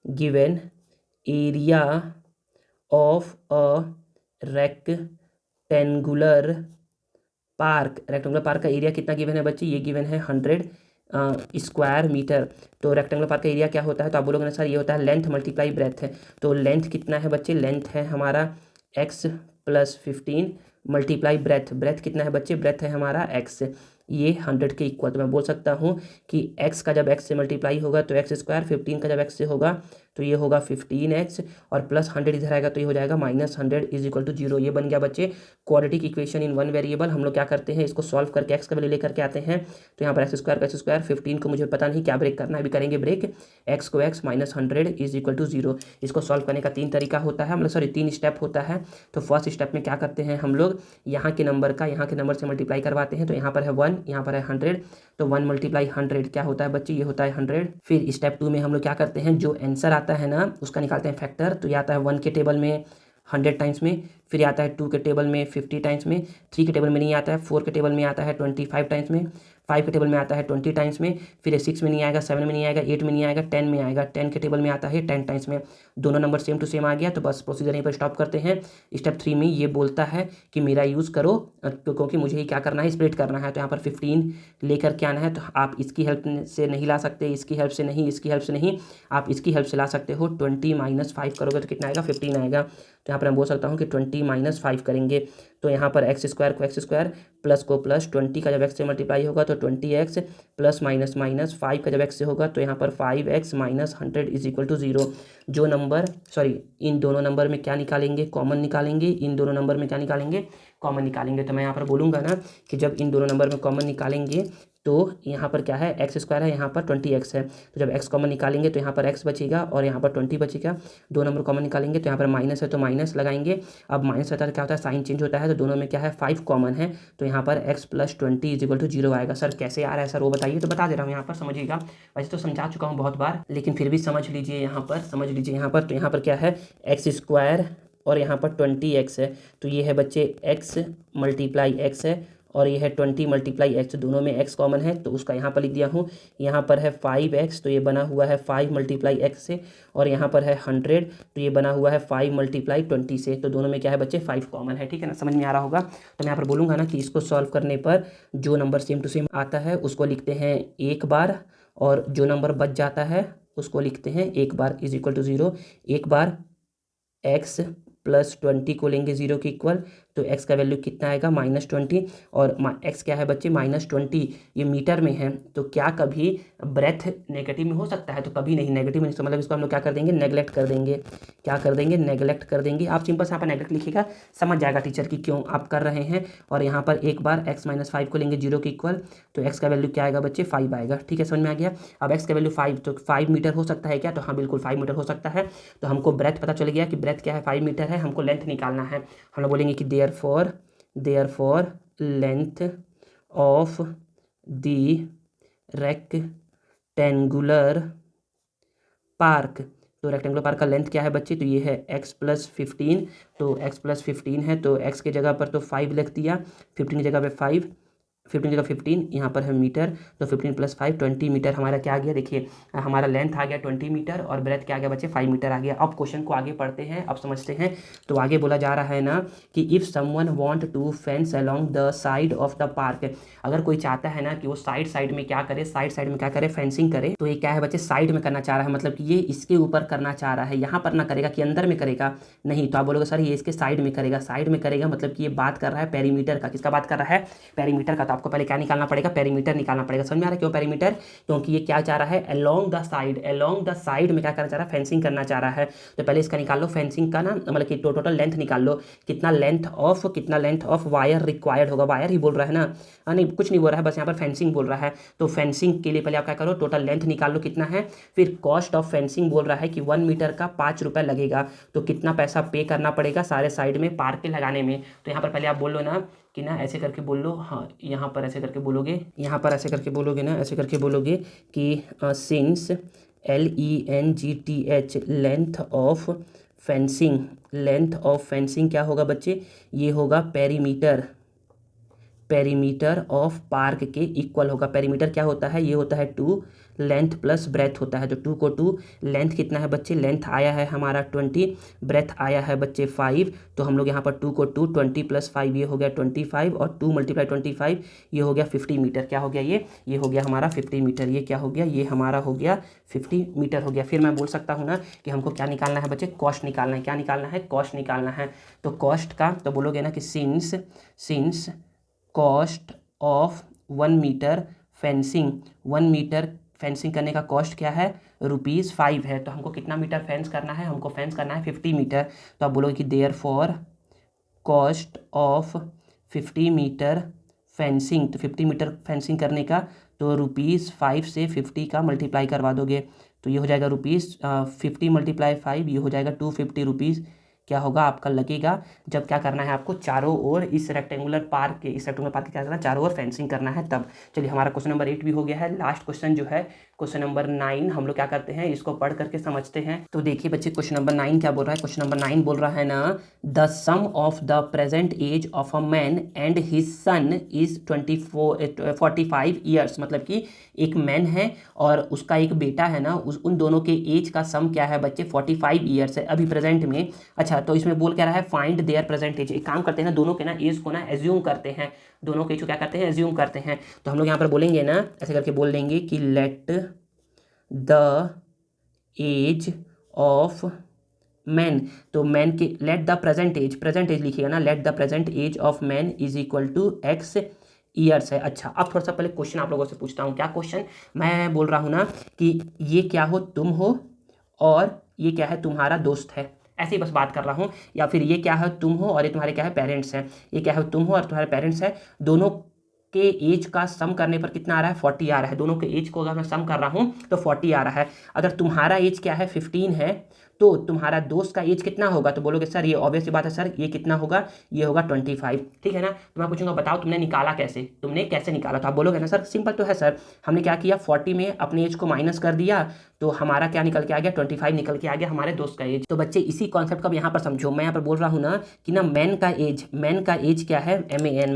given area of a rectangular park का एरिया कितना गिवन है बच्चे, ये गिवन है 100 स्क्वायर मीटर। तो रेक्टेंगुलर पार्क का एरिया क्या होता है, तो आप बोलोगे ना सर ये होता है लेंथ मल्टीप्लाई ब्रेथ है। तो लेंथ कितना है बच्चे, लेंथ है हमारा x + 15 मल्टीप्लाई ब्रेथ कितना है बच्चे, ब्रेथ है हमारा x, ये 100 के इक्वल। तो मैं बोल सकता हूँ कि x का जब x से मल्टीप्लाई होगा तो x स्क्वायर, 15 का जब x से होगा तो ये होगा 15x, और प्लस 100 इधर आएगा तो ये हो जाएगा -100 = 0। ये बन गया बच्चे quadratic equation in one variable. हम लोग क्या करते हैं, इसको सॉल्व करके x का वैल्यू लेकर के आते हैं। तो यहाँ पर x स्क्वायर 15 को मुझे पता नहीं क्या ब्रेक करना है, अभी करेंगे ब्रेक, x को x -100 = 0। इसको सॉल्व करने का 3 तरीका होता है, मतलब सॉरी 3 स्टेप होता है। तो फर्स्ट स्टेप में क्या करते हैं, हम लोग यहाँ के नंबर से मल्टीप्लाई करवाते हैं। तो यहाँ पर है 1, यहाँ पर है 100, तो 1 × 100 क्या होता है बच्चे, ये होता है 100। फिर स्टेप 2 में हम लोग क्या करते हैं, जो आंसर आता है ना उसका निकालते हैं फैक्टर। तो ये आता है 1 के टेबल में 100 टाइम्स में, फिर आता है 2 के टेबल में 50 टाइम्स में, 3 के टेबल में नहीं आता है, 4 के टेबल में आता है 25 टाइम्स में, 5 के टेबल में आता है 20 टाइम्स में, फिर 6 में नहीं आएगा, 7 में नहीं आएगा, 8 में नहीं आएगा, 10 में आएगा, 10 के टेबल में आता है 10 टाइम्स में। दोनों नंबर सेम टू सेम आ गया, तो बस प्रोसीजर यहीं पर स्टॉप करते हैं। स्टेप 3 में ये बोलता है कि मेरा यूज़ करो, क्योंकि मुझे ही क्या करना है, स्प्लिट करना है। तो यहाँ पर 15 लेकर के आना है। तो आप इसकी हेल्प से नहीं ला सकते, इसकी हेल्प से नहीं, इसकी हेल्प से नहीं, आप इसकी हेल्प से ला सकते हो। 20 - 5 करोगे तो कितना आएगा, 15 आएगा। तो यहाँ पर मैं बोल सकता हूँ कि 20 - 5 करेंगे तो यहाँ पर x स्क्वायर को x स्क्वायर, प्लस को प्लस, 20 का जब x से मल्टीप्लाई होगा तो 20x, प्लस माइनस 5 का जब x से होगा तो यहाँ पर 5x - 100 = 0। जो नंबर इन दोनों नंबर में क्या निकालेंगे, कॉमन निकालेंगे, इन दोनों नंबर में क्या निकालेंगे, कॉमन निकालेंगे। तो मैं यहाँ पर बोलूँगा ना कि जब इन दोनों नंबर में कॉमन निकालेंगे तो यहाँ पर क्या है, x स्क्वायर है, यहाँ पर 20x है। तो जब x कॉमन निकालेंगे तो यहाँ पर x बचेगा और यहाँ पर 20 बचेगा। दो नंबर कॉमन निकालेंगे तो यहाँ पर माइनस है तो माइनस लगाएंगे। अब माइनस रहता है तो क्या होता है, साइन चेंज होता है। तो दोनों में क्या है, 5 कॉमन है, तो यहाँ पर x + 20 = 0 आएगा। सर कैसे आ रहा है सर, वो बताइए। तो बता दे रहा हूँ, यहाँ पर समझिएगा, वैसे तो समझा चुका हूँ बहुत बार, लेकिन फिर भी समझ लीजिए यहाँ पर, तो यहाँ पर क्या है, x स्क्वायर और यहाँ पर 20x है। तो ये है बच्चे x × x है, और ये है 20 × x, दोनों में x कॉमन है तो उसका यहाँ पर लिख दिया हूँ। यहाँ पर है 5x, तो ये बना हुआ है 5 × x से, और यहाँ पर है 100, तो ये बना हुआ है 5 × 20 से। तो दोनों में क्या है बच्चे, 5 कॉमन है। ठीक है ना, समझ में आ रहा होगा। तो मैं यहाँ पर बोलूँगा ना कि इसको सॉल्व करने पर जो नंबर सेम टू सेम आता है उसको लिखते हैं एक बार, और जो नंबर बच जाता है उसको लिखते हैं एक बार = 0। एक बार x + 20 को लेंगे 0 के इक्वल, तो x का वैल्यू कितना आएगा -20, और x क्या है बच्चे -20, ये मीटर में है। तो क्या कभी ब्रेथ नेगेटिव में हो सकता है? तो कभी नहीं, नेगेटिव में, तो मतलब इसको हम लोग क्या कर देंगे, नेगलेक्ट कर देंगे। क्या कर देंगे, नेगलेक्ट कर देंगे। आप सिंपल से यहाँ पर नेगलेक्ट लिखिएगा, समझ जाएगा टीचर की क्यों आप कर रहे हैं। और यहाँ पर एक बार x - 5 को लेंगे 0 के इक्वल, तो x का वैल्यू क्या आएगा बच्चे, 5 आएगा। ठीक है, समझ में आ गया। अब x का वैल्यू 5, तो 5 मीटर हो सकता है क्या? तो हाँ बिल्कुल 5 मीटर हो सकता है। तो हमको ब्रेथ पता चल गया कि ब्रेथ क्या है, 5 मीटर है। हमको लेंथ निकालना है। हम लोग बोलेंगे कि therefore length of the rectangular park. तो रेक्टेंगुलर पार्क का लेंथ क्या है बच्चे, तो ये है x + 15। तो x + 15 है, तो x की जगह पर तो 5 लिख दिया, 15 की जगह पे 5, 15 जगह 15, यहाँ पर है मीटर, तो 15 + 5 20 मीटर हमारा क्या आ गया, देखिए हमारा लेंथ आ गया 20 मीटर और ब्रेथ क्या आ गया बच्चे, 5 मीटर आ गया। अब क्वेश्चन को आगे पढ़ते हैं, अब समझते हैं। तो आगे बोला जा रहा है ना कि if someone want to fence along the side of the park, अगर कोई चाहता है ना कि वो साइड में क्या करे, साइड में क्या करे, फेंसिंग करे। तो ये क्या है बच्चे, साइड में करना चाह रहा है, मतलब कि ये इसके ऊपर करना चाह रहा है, यहाँ पर ना करेगा कि अंदर में करेगा, नहीं। तो आप बोलोगे सर ये इसके साइड में करेगा, साइड में करेगा मतलब कि ये बात कर रहा है पेरीमीटर का। किसका बात कर रहा है, पेरीमीटर का। तो आपको पहले क्या निकालना पड़ेगा, पेरीमीटर निकालना पड़ेगा। समझ में आ रहा है क्यों पेरीमीटर, क्योंकि ये क्या चाह रहा है, अलोंग द साइड में क्या करना चाह रहा है, फेंसिंग करना चाह रहा है। तो पहले इसका निकाल लो फेंसिंग का ना, मतलब कि टोटल लेंथ निकाल लो, कितना लेंथ ऑफ वायर रिक्वायर्ड होगा। वायर ही बोल रहा है ना, नहीं कुछ नहीं बोल रहा है, बस यहाँ पर फेंसिंग बोल रहा है। तो फेंसिंग के लिए पहले आप क्या करो, टोटल लेंथ निकाल लो कितना है। फिर कॉस्ट ऑफ फेंसिंग बोल रहा है कि 1 मीटर का 5 रुपये लगेगा। तो कितना पैसा पे करना पड़ेगा सारे साइड में पार्क के लगाने में। तो यहाँ पर पहले आप बोल लो ना कि ना ऐसे करके बोल लो, हाँ यहाँ पर ऐसे करके बोलोगे, यहाँ पर ऐसे करके बोलोगे ना, ऐसे करके बोलोगे कि since LENGTH length of fencing क्या होगा बच्चे, ये होगा पेरीमीटर ऑफ पार्क के इक्वल होगा। पेरीमीटर क्या होता है, ये होता है 2 लेंथ प्लस ब्रेथ होता है। तो 2 को 2, लेंथ कितना है बच्चे, लेंथ आया है हमारा 20, ब्रेथ आया है बच्चे 5। तो हम लोग यहाँ पर 2 को 2, 20 + 5 ये हो गया 25, और 2 × 25 ये हो गया 50 मीटर। क्या हो गया ये हो गया हमारा 50 मीटर। ये क्या हो गया, ये हमारा हो गया 50 मीटर हो गया। फिर मैं बोल सकता हूँ ना कि हमको क्या निकालना है बच्चे, कॉस्ट निकालना है। क्या निकालना है, कॉस्ट निकालना है। तो कॉस्ट का तो बोलोगे ना कि since cost of 1 metre fencing, 1 metre fencing करने का कॉस्ट क्या है, ₹5 है। तो हमको कितना मीटर फेंस करना है, हमको फेंस करना है 50 मीटर। तो आप बोलोगे कि therefore cost of 50 metre fencing, तो 50 मीटर फेंसिंग करने का तो ₹5 से 50 का मल्टीप्लाई करवा दोगे, तो ये हो जाएगा ₹50 × 5 ये हो जाएगा 250 रुपीज़। क्या होगा आपका लगेगा, जब क्या करना है आपको, चारों ओर इस रेक्टेंगुलर पार्क के क्या करना है, चारों ओर फेंसिंग करना है तब। चलिए हमारा क्वेश्चन नंबर 8 भी हो गया है। लास्ट क्वेश्चन जो है क्वेश्चन नंबर 9, हम लोग क्या करते हैं, इसको पढ़ करके समझते हैं। तो देखिए बच्चे क्वेश्चन नंबर 9 क्या बोल रहा है, क्वेश्चन नंबर 9 बोल रहा है ना, the sum of the present age of a man and his son is 45 years. मतलब कि एक मैन है और उसका एक बेटा है ना, उन दोनों के एज का सम क्या है बच्चे, 45 ईयर्स है अभी प्रेजेंट में। अच्छा, तो इसमें बोल क्या रहा है, फाइंड देयर प्रेजेंट एज। एक काम करते हैं ना, दोनों के ना एज को ना एज्यूम करते हैं, दोनों के एज को क्या करते हैं, एज्यूम करते हैं। तो हम लोग यहाँ पर बोलेंगे ना, ऐसे करके बोल देंगे कि let the age of man. तो मैन के लेट द प्रेजेंट एज लिखिएगा ना, let the present age of man is equal to x years है। अच्छा, अब थोड़ा सा पहले क्वेश्चन आप लोगों से पूछता हूँ। क्या क्वेश्चन, मैं बोल रहा हूँ ना कि ये क्या हो, तुम हो, और ये क्या है, तुम्हारा दोस्त है। ऐसे ही बस बात कर रहा हूँ। या फिर ये क्या है, तुम हो और ये तुम्हारे क्या है, पेरेंट्स हैं। ये क्या है, तुम हो और तुम्हारे पेरेंट्स हैं। दोनों के एज का सम करने पर कितना आ रहा है, 40 आ रहा है। दोनों के एज को अगर मैं सम कर रहा हूँ तो 40 आ रहा है। अगर तुम्हारा एज क्या है, 15 है, तो तुम्हारा दोस्त का एज कितना होगा। तो बोलोगे सर ये ऑब्वियस सी बात है सर, ये कितना होगा, ये होगा 25। ठीक है ना। तो मैं पूछूंगा बताओ तुमने निकाला कैसे, तुमने कैसे निकाला। तो आप बोलोगे ना सर सिंपल तो है सर, हमने क्या किया, 40 में अपने एज को माइनस कर दिया, तो हमारा क्या निकल के आ गया, 25 निकल के आ गया हमारे दोस्त का एज। तो बच्चे इसी कॉन्सेप्ट को अब यहाँ पर समझो। मैं यहाँ पर बोल रहा हूँ ना कि ना मैन का एज क्या है, MAN,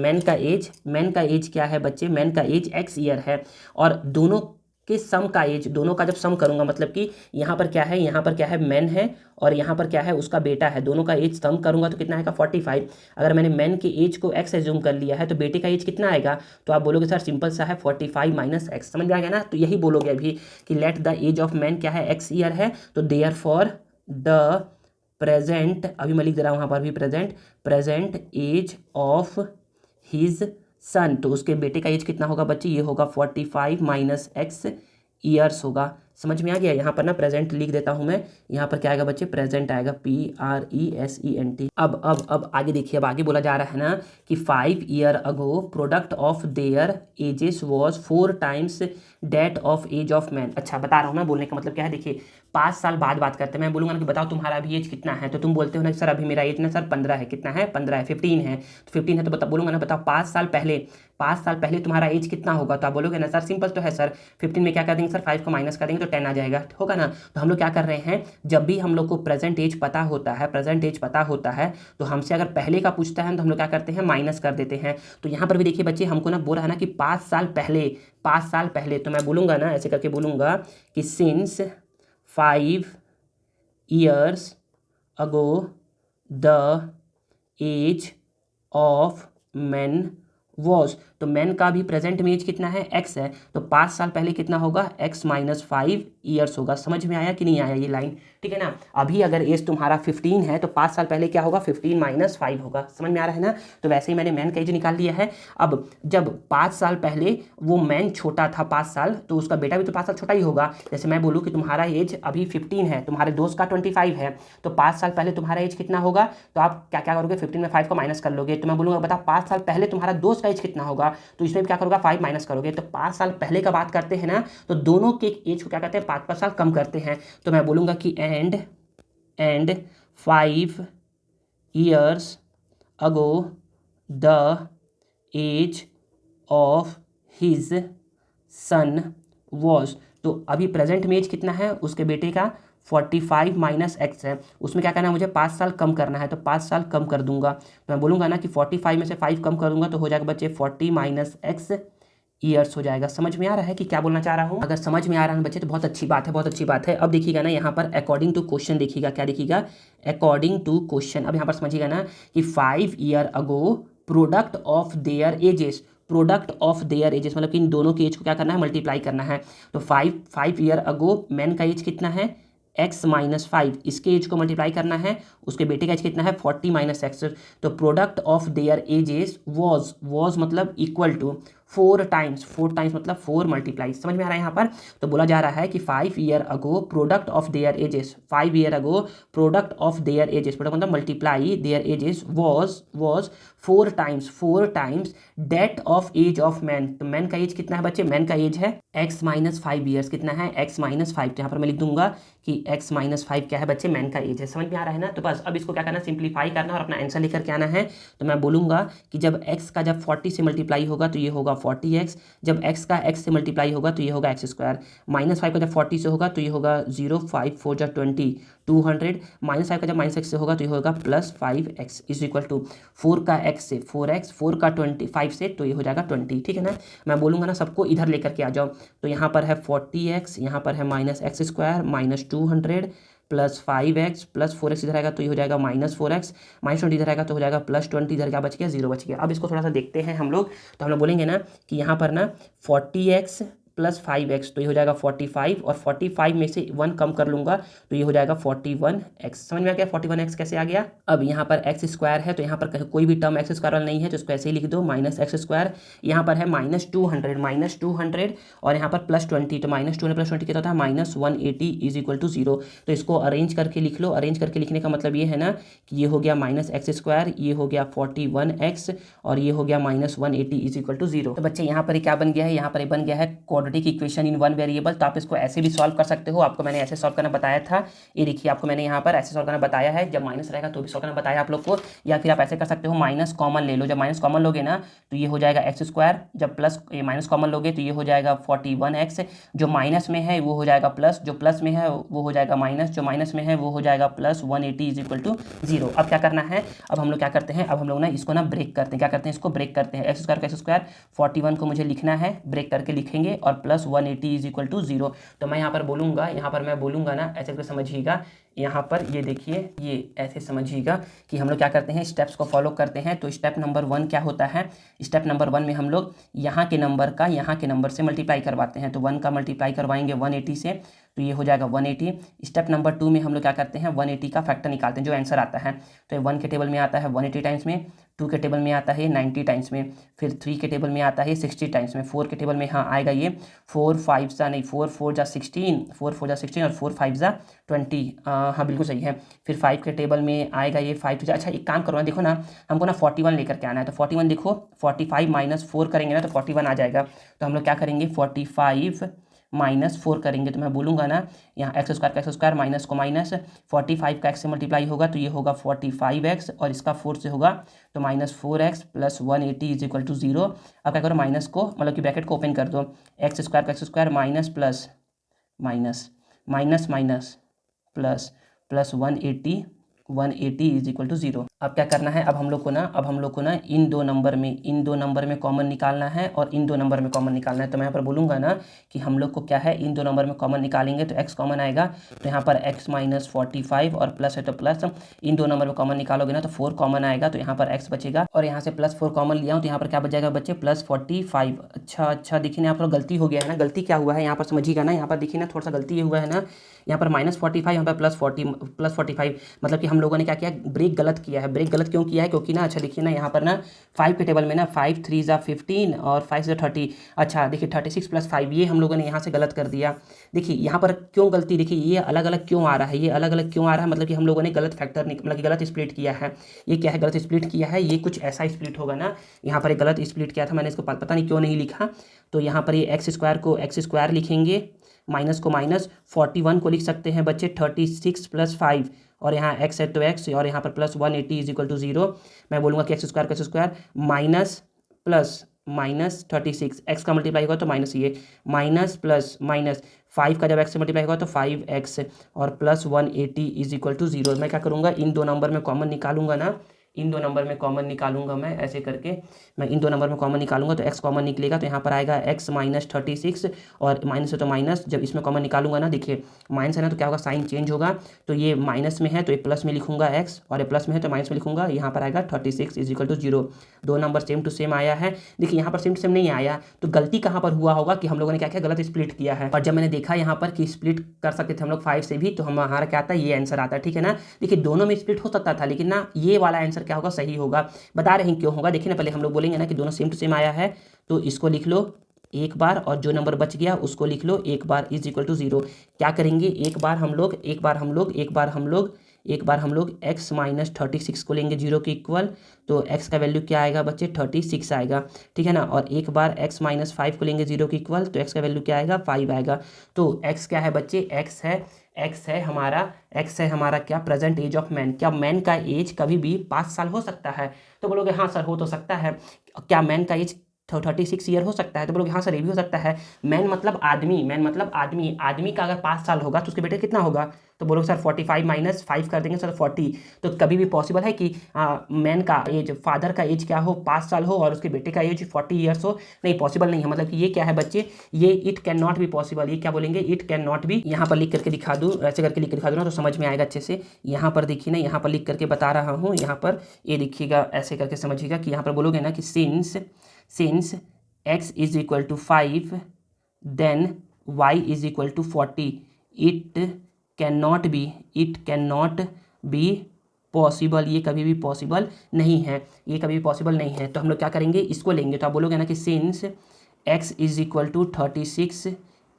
मैन का एज क्या है बच्चे, मैन का एज x ईयर है। और दोनों के सम का एज, दोनों का जब सम करूंगा, मतलब कि यहाँ पर क्या है, यहाँ पर क्या है, मैन है, और यहाँ पर क्या है, उसका बेटा है। दोनों का एज सम करूंगा तो कितना आएगा, 45। अगर मैंने मैन के एज को x एज्यूम कर लिया है तो बेटे का एज कितना आएगा। तो आप बोलोगे सर सिंपल सा है, 45 - x। समझ में आ गया ना। तो यही बोलोगे अभी कि let the age of man क्या है, x ईयर है। तो देयरफॉर द प्रेजेंट, अभी मैं लिख दे रहा हूँ यहाँ पर भी present age of his son, तो उसके बेटे का एज कितना होगा बच्चे, ये होगा 45 माइनस एक्स ईयर्स होगा। समझ में आ गया। यहाँ पर ना प्रेजेंट लिख देता हूँ मैं, यहाँ पर क्या आएगा बच्चे, प्रेजेंट आएगा, PRESENT। अब आगे देखिए, अब आगे बोला जा रहा है ना कि 5 year ago product of their ages was 4 times date of age of man. अच्छा बता रहा हूँ मैं, बोलने का मतलब क्या है, देखिए 5 साल बाद बात करते हैं। मैं बोलूँगा ना कि बताओ तुम्हारा अभी एज कितना है, तो तुम बोलते हो ना सर अभी मेरा एज ना सर 15 है। कितना है, 15 है। 15 है, तो 15 है, तो बता बोलूँगा ना बताओ 5 साल पहले तुम्हारा एज कितना होगा, तो आप बोलोगे ना सर सिंपल तो है सर, 15 में क्या कर देंगे सर, 5 को माइनस कर देंगे तो 10 आ जाएगा, होगा ना। तो हम लोग क्या कर रहे हैं, जब भी हम लोग को प्रेजेंट एज पता होता है तो हमसे अगर पहले का पूछता है तो हम लोग क्या करते हैं, माइनस कर देते हैं। तो यहाँ पर भी देखिए बच्चे, हमको ना बोल रहा है ना कि 5 साल पहले, तो मैं बोलूँगा ना ऐसे करके बोलूँगा कि since 5 years ago the age of men was, तो मैन का भी प्रेजेंट में एज कितना है, एक्स है, तो 5 साल पहले कितना होगा, एक्स माइनस 5 ईयर्स होगा। समझ में आया कि नहीं आया ये लाइन, ठीक है ना। अभी अगर एज तुम्हारा 15 है तो 5 साल पहले क्या होगा, 15 माइनस 5 होगा। समझ में आ रहा है ना। तो वैसे ही मैंने मैन का एज निकाल लिया है। अब जब 5 साल पहले वो मैन छोटा था 5 साल, तो उसका बेटा भी तो 5 साल छोटा ही होगा। जैसे मैं बोलूँ कि तुम्हारा एज अभी 15 है, तुम्हारे दोस्त का 25 है, तो 5 साल पहले तुम्हारा एज कितना होगा, तो आप क्या क्या करोगे, 15 में 5 को माइनस कर लोगे। तो मैं बोलूँगा बता 5 साल पहले तुम्हारा दोस्त का एज कितना होगा, तो इसमें भी क्या करोगे, 5 माइनस करोगे। तो 5 साल पहले का बात करते हैं ना, तो दोनों के एज को क्या करते हैं, 5 साल कम करते हैं। तो मैं बोलूँगा कि and 5 years ago the age of his son was, तो अभी प्रेजेंट में एज कितना है उसके बेटे का, 45 माइनस एक्स है। उसमें क्या करना है, मुझे 5 साल कम करना है, तो 5 साल कम कर दूंगा। तो मैं बोलूँगा ना कि 45 में से 5 कम कर दूंगा तो हो जाएगा बच्चे 40 माइनस एक्स ईयर्स हो जाएगा। समझ में आ रहा है कि क्या बोलना चाह रहा हूँ। अगर समझ में आ रहा है बच्चे तो बहुत अच्छी बात है, बहुत अच्छी बात है। अब देखिएगा ना यहाँ पर अकॉर्डिंग टू क्वेश्चन देखिएगा, क्या देखिएगा, अकॉर्डिंग टू क्वेश्चन। अब यहाँ पर समझिएगा ना कि 5 year ago product of their ages, product of their edges मतलब कि इन दोनों के एज को क्या करना है, मल्टीप्लाई करना है। तो 5 ईयर अगो मैन का एज कितना है, एक्स माइनस 5, इसके एज को मल्टीप्लाई करना है, उसके बेटे का एज कितना है 40 माइनस एक्स। तो product of their ages was मतलब इक्वल टू 4 टाइम्स मतलब 4 मल्टीप्लाई। समझ में आ रहा है यहाँ पर। तो बोला जा रहा है कि 5 year ago product of their ages, 5 year ago product of their ages, product मतलब multiply their ages was 4 times date of age of man. तो मैन का एज कितना है बच्चे, मैन का एज है एक्स माइनस 5 ईयर्स। कितना है, एक्स माइनस 5। तो यहाँ पर मैं लिख दूंगा कि x माइनस 5 क्या है बच्चे, मैन का एज है। समझ में आ रहा है ना। तो बस अब इसको क्या करना, सिंप्लीफाई करना और अपना आंसर लेकर के आना है। तो मैं बोलूँगा कि जब x का जब 40 से मल्टीप्लाई होगा तो ये होगा 40x, जब x का x से मल्टीप्लाई होगा तो ये होगा एक्स स्क्वायर, माइनस 5 का जब 40 से होगा तो ये होगा 0, 5 4 जा 20, 200, माइनस 5 का जब माइनस x से होगा तो ये होगा plus 5x is equal to 4 का x से 4x, 4 का 25 से तो ये हो जाएगा 20। ठीक है ना। मैं बोलूँगा ना सबको इधर लेकर के आ जाओ। तो यहाँ पर है 40x, यहाँ पर है minus x square minus 200 plus 5x plus 4x इधर आएगा तो ये हो जाएगा माइनस 4x, माइनस 20 इधर आएगा तो हो जाएगा प्लस 20, इधर क्या बच गया, 0 बच गया। अब इसको थोड़ा सा देखते हैं हम लोग। तो हम लोग बोलेंगे ना कि यहाँ पर ना 40x प्लस 5x तो ये हो जाएगा 45, और 45 में से 1 कम कर लूँगा तो ये हो जाएगा 41x। समझ में आ गया 41x कैसे आ गया। अब यहाँ पर एक्स स्क्वायर है तो यहाँ पर कोई भी टर्म एक्स स्क्वायर वाला नहीं है तो इसको ऐसे ही लिख दो, माइनस एक्स स्क्वायर। यहाँ पर है माइनस 200 और यहाँ पर प्लस 20, तो माइनस 200 प्लस 20 कितना होता है, माइनस 180 इज इक्वल टू 0। तो इसको अरेंज करके लिख लो। अरेंज करके लिखने का मतलब ये है ना कि ये हो गया माइनस एक्स स्क्वायर, ये हो गया 41x और ये हो गया माइनस 180 इज इक्वल टू 0। तो बच्चे यहाँ पर क्या बन गया है, यहाँ पर बन गया है quadratic equation in one variable. तो आप इसको ऐसे भी सॉल्व कर सकते हो, आपको मैंने ऐसे सॉल्व करना बताया था। ये देखिए आपको मैंने यहाँ पर ऐसे सॉल्व करना बताया है, जब माइनस रहेगा तो भी सॉल्व करना बताया आप लोग को। या फिर आप ऐसे कर सकते हो, माइनस कॉमन ले लो। जब माइनस कॉमन लोगे ना तो ये हो जाएगा एक्स स्क्वायर, जब प्लस ये माइनस कॉमन लोगे तो ये हो जाएगा 41x, जो माइनस में है वो हो जाएगा प्लस, जो प्लस में है वो हो जाएगा माइनस, जो माइनस में है वो हो जाएगा प्लस 180 इज इक्वल टू 0। अब क्या करना है, अब हम लोग क्या करते हैं, अब हम लोग ना इसको ना ब्रेक करते हैं। क्या करते हैं, इसको ब्रेक करते हैं। एक्स स्क्वायर का एक्स स्क्वायर 41 को मुझे लिखना है, ब्रेक करके लिखेंगे और प्लस 180 इज इक्वल टू 0। तो मैं यहाँ पर बोलूँगा, यहाँ पर मैं बोलूँगा ना, ऐसे करके समझिएगा। यहाँ पर ये देखिए, ये ऐसे समझिएगा कि हम लोग क्या करते हैं, स्टेप्स को फॉलो करते हैं। तो स्टेप नंबर 1 क्या होता है, स्टेप नंबर 1 में हम लोग यहाँ के नंबर का यहाँ के नंबर से मल्टीप्लाई करवाते हैं। तो 1 का मल्टीप्लाई करवाएंगे 180 से, तो ये हो जाएगा 180। स्टेप नंबर 2 में हम लोग क्या करते हैं, 180 का फैक्टर निकालते हैं, जो आंसर आता है। तो 1 के टेबल में आता है 180 टाइम्स में, 2 के टेबल में आता है 90 टाइम्स में, फिर 3 के टेबल में आता है 60 टाइम्स में, 4 के टेबल में हाँ आएगा ये 4 5 सा नहीं 4 4 जा 16, 4 4 जा 16 और 4 5 जा 20। हाँ बिल्कुल सही है। फिर 5 के टेबल में आएगा ये 5 जा, अच्छा एक काम करो ना, देखो ना हमको ना 41 लेकर के आना है। तो 41 देखो 45 माइनस 4 करेंगे ना तो 41 आ जाएगा। तो हम लोग क्या करेंगे, 45 माइनस 4 करेंगे। तो मैं बोलूँगा ना, यहाँ एक्स स्क्वायर माइनस को माइनस 45 का एक्स से मल्टीप्लाई होगा तो ये होगा 45x और इसका 4 से होगा तो minus 4x plus 180 is equal to 0। अब क्या करो, माइनस को मतलब कि ब्रैकेट को ओपन कर दो, x square minus plus minus minus minus plus plus 180 is equal to 0। अब क्या करना है, अब हम लोग को ना इन दो नंबर में कॉमन निकालना है और इन दो नंबर में कॉमन निकालना है। तो मैं यहाँ पर बोलूँगा ना कि हम लोग को क्या है, इन दो नंबर में कॉमन निकालेंगे तो x कॉमन आएगा। तो यहाँ पर x माइनस 45 और प्लस है तो प्लस, इन दो नंबर में कॉमन निकालोगे ना तो 4 कॉमन आएगा, तो यहाँ पर x बचेगा और यहाँ से प्लस 4 कॉमन लिया हूँ तो यहाँ पर क्या बच जाएगा बच्चे, प्लस 45। अच्छा देखिए यहाँ पर गलती हो गया है ना, गलती क्या हुआ है यहाँ पर समझिएगा ना, यहाँ पर देखिए ना थोड़ा सा गलती ये हुआ है ना, यहाँ पर माइनस 45 यहाँ पर प्लस 45, मतलब कि हम लोगों ने क्या किया, ब्रेक गलत किया है। ब्रेक गलत क्यों किया है, क्योंकि ना अच्छा देखिए ना यहाँ पर ना 5 के टेबल में ना 5 3 जा 15 और 5 जा 30, अच्छा देखिए 36 प्लस 5 ये हम लोगों ने यहाँ से गलत कर दिया। देखिए यहाँ पर क्यों गलती, देखिए ये अलग अलग क्यों आ रहा है, ये अलग अलग क्यों आ रहा है, मतलब कि हम लोगों ने गलत फैक्टर मतलब कि गलत स्प्लिट किया है। ये क्या है, गलत स्प्लिट किया है, ये कुछ ऐसा स्प्लिट होगा ना, यहाँ पर एक गलत स्प्लिट किया था मैंने, इसको पता नहीं क्यों नहीं लिखा। तो यहाँ पर ये एक्स स्क्वायर लिखेंगे, माइनस को माइनस 41 को लिख सकते हैं बच्चे 36 प्लस 5 और यहाँ x है तो x और यहाँ पर प्लस 180 इज इक्वल टू 0। मैं बोलूँगा कि x square minus plus minus 36, x का मल्टीप्लाई होगा तो माइनस ये माइनस प्लस माइनस 5 का जब x से मल्टीप्लाई होगा तो 5x और प्लस 180 इज इक्वल टू 0। मैं क्या करूँगा, इन दो नंबर में कॉमन निकालूंगा ना, इन दो नंबर में कॉमन निकालूंगा मैं ऐसे करके, मैं इन दो नंबर में कॉमन निकालूंगा तो x कॉमन निकलेगा तो यहाँ पर आएगा x माइनस 36 और माइनस है तो माइनस, जब इसमें कॉमन निकालूंगा ना देखिए माइनस है ना तो क्या होगा, साइन चेंज होगा। तो ये माइनस में है तो ये प्लस में लिखूंगा x और ये प्लस में है तो माइनस में लिखूंगा, यहाँ पर आएगा 36 इज इक्वल टू 0। दो नंबर सेम टू सेम आया है। देखिए यहाँ पर सेम टू सेम नहीं आया तो गलती कहाँ पर हुआ होगा कि हम लोगों ने क्या किया, गलत स्प्लिट किया है। और जब मैंने देखा यहाँ पर कि स्प्लिट कर सकते थे हम लोग 5 से भी, तो हमारा क्या आता है, ये आंसर आता है, ठीक है ना। देखिए दोनों में स्प्लिट हो सकता था लेकिन ना ये वाला आंसर क्या होगा, सही होगा। बता रहे हैं क्यों होगा, देखिए ना पहले हम लोग बोलेंगे ना कि दोनों सेम टू सेम आया है तो इसको लिख लो एक बार और जो नंबर बच गया उसको लिख लो एक बार इज इक्वल टू 0। क्या करेंगे, एक बार हम लोग x माइनस 36 को लेंगे 0 के इक्वल, तो x का वैल्यू क्या आएगा बच्चे 36 आएगा, ठीक है ना। और एक बार x माइनस 5 को लेंगे 0 के इक्वल तो x का वैल्यू क्या आएगा 5 आएगा। तो x क्या है बच्चे, x है हमारा क्या, प्रेजेंट एज ऑफ मैन। क्या मैन का एज कभी भी 5 साल हो सकता है, तो बोलोगे हाँ सर हो तो सकता है। क्या मैन का एज 36 ईयर हो सकता है, तो बोलोगे हाँ सर ये भी हो सकता है। मैन मतलब आदमी का अगर 5 साल होगा तो उसके बेटे कितना होगा, तो बोलोगे सर 45 माइनस 5 कर देंगे सर 40। तो कभी भी पॉसिबल है कि मैन का एज, फादर का एज क्या हो 5 साल हो और उसके बेटे का एज 40 ईयर्स हो, नहीं पॉसिबल नहीं है। मतलब कि ये क्या है बच्चे, ये it can not be possible, ये क्या बोलेंगे, इट कैन नॉट बी। यहाँ पर लिख करके दिखा दूँ, ऐसे करके लिख कर दिखा दूँ ना तो समझ में आएगा अच्छे से। यहाँ पर देखिए ना, यहाँ पर लिख करके बता रहा हूँ, यहाँ पर ये देखिएगा ऐसे करके समझिएगा कि यहाँ पर बोलोगे ना कि since x is equal to 5 then y is equal to 40, it can not be possible, ये कभी भी पॉसिबल नहीं है, तो हम लोग क्या करेंगे, इसको लेंगे। तो आप बोलोगे ना कि since x is equal to 36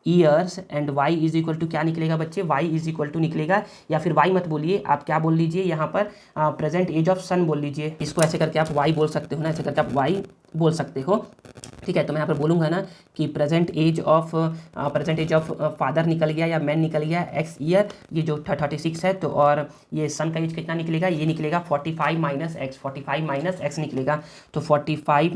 years and y is equal to क्या निकलेगा बच्चे, y इज इक्वल टू निकलेगा, या फिर y मत बोलिए, आप क्या बोल लीजिए यहाँ पर प्रेजेंट एज ऑफ सन बोल लीजिए। इसको ऐसे करके आप y बोल सकते हो ना, ऐसे करके आप y बोल सकते हो, ठीक है। तो मैं यहाँ पर बोलूँगा ना कि प्रेजेंट एज ऑफ फादर निकल गया या मैन निकल गया x ईयर, ये जो 36 है, तो और ये सन का एज कितना निकलेगा, ये निकलेगा 45 माइनस x निकलेगा। तो 45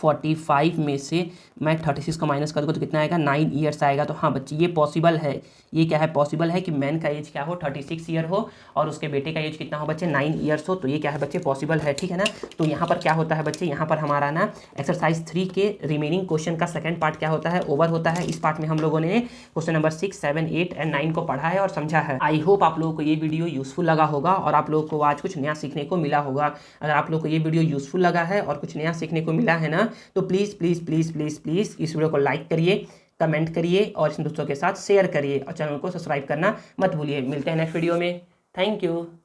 45 में से मैं 36 को माइनस कर दूँगा तो कितना आएगा, 9 ईयर्स आएगा। तो हाँ बच्चे ये पॉसिबल है, ये क्या है, पॉसिबल है कि मैन का एज क्या हो, 36 ईयर हो और उसके बेटे का एज कितना हो बच्चे, 9 ईयर्स हो। तो ये क्या है बच्चे, पॉसिबल है, ठीक है ना। तो यहाँ पर क्या होता है बच्चे, यहाँ पर हमारा ना एक्सरसाइज 3 के रिमेनिंग क्वेश्चन का सेकंड पार्ट क्या होता है, ओवर होता है। इस पार्ट में हम लोगों ने क्वेश्चन नंबर 6, 7, 8 एंड 9 को पढ़ा है और समझा है। आई होप आप लोगों को ये वीडियो यूजफुल लगा होगा और आप लोगों को आज कुछ नया सीखने को मिला होगा। अगर आप लोगों को ये वीडियो यूजफुल लगा है और कुछ नया सीखने को मिला है ना, तो please please please please please इस वीडियो को लाइक करिए, कमेंट करिए और इस दोस्तों के साथ शेयर करिए और चैनल को सब्सक्राइब करना मत भूलिए। मिलते हैं नेक्स्ट वीडियो में। Thank you.